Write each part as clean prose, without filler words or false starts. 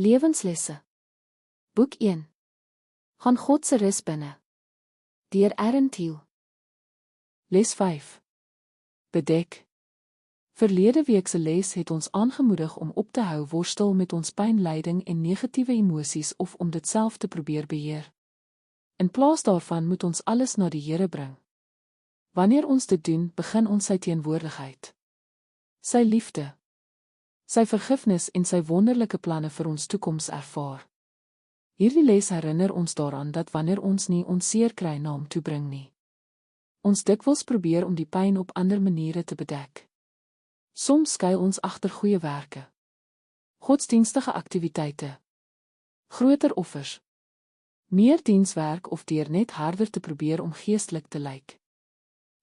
Lewenslesse. Boek 1. Gaan God se rus binne. Deur Aaron Thiel. Les 5. Bedek. Verlede week se les het ons aangemoedig om op te hou worstel met ons pyn, lyding en negatiewe emosies of om dit self te probeer beheer. In plaas daarvan moet ons alles na die Here bring. Wanneer ons dit doen, begin ons sy teenwoordigheid, sy liefde, sy vergifnis en sy wonderlike planne vir ons toekoms ervaar. Hierdie les herinner ons daaraan dat wanneer ons nie ons seer kry na hom toe bring nie, ons dikwels probeer om die pyn op ander maniere te bedek. Soms skuil ons agter goeie werke, godsdienstige aktiwiteite, groter offers, meer dienswerk of deur net harder te probeer om geestelik te lyk.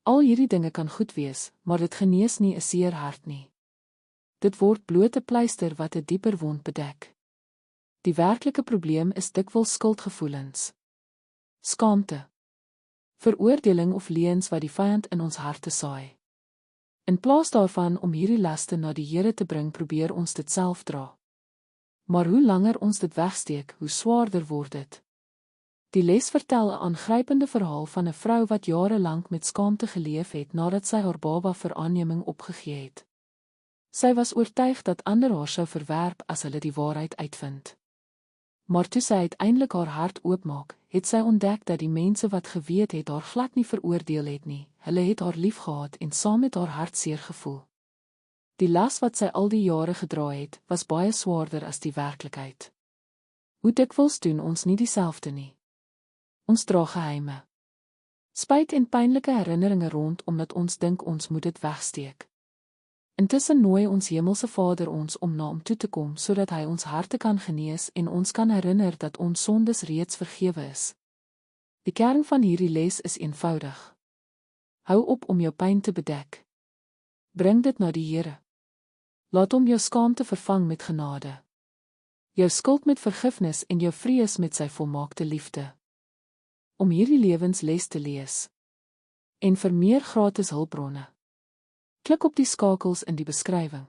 Al hierdie dinge kan goed wees, maar dit genees nie 'n seer hart nie. Dit word blote pleister wat 'n dieper wond bedek. Die werklike probleem is dikwels skuldgevoelens, skaamte, veroordeling of leuns wat die vyand in ons harte saai. In plaas daarvan om hierdie laste na die Here te bring, probeer ons dit self dra. Maar hoe langer ons dit wegsteek, hoe swaarder word dit. Die les vertel 'n aangrypende verhaal van 'n vrou wat jare lank met skaamte geleef het nadat sy haar baba vir aanneming opgegee het. Sy was oortuig dat ander haar sou verwerp as hulle die waarheid uitvind. Maar toe sy uiteindelik haar hart oopmaak, het sy ontdek dat die mense wat geweet het haar glad nie veroordeel het nie. Hulle het haar liefgehad en saam met haar hartseer gevoel. Die las wat sy al die jare gedra het, was baie swaarder as die werklikheid. Hoe dikwels doen ons nie dieselfde nie? Ons dra geheime, spyt en pynlike herinneringe rond omdat ons dink ons moet dit wegsteek. Intussen nooi ons Hemelse Vader ons om na hom toe te kom sodat hy ons harte kan genees en ons kan herinner dat ons sondes reeds vergewe is. Die kern van hierdie les is eenvoudig. Hou op om jou pyn te bedek. Bring dit na die Here. Laat hom jou skaamte vervang met genade, jou skuld met vergifnis en jou vrees met sy volmaakte liefde. Om hierdie lewensles te lees en vir meer gratis hulpbronne, klik op die skakels in die beskrywing.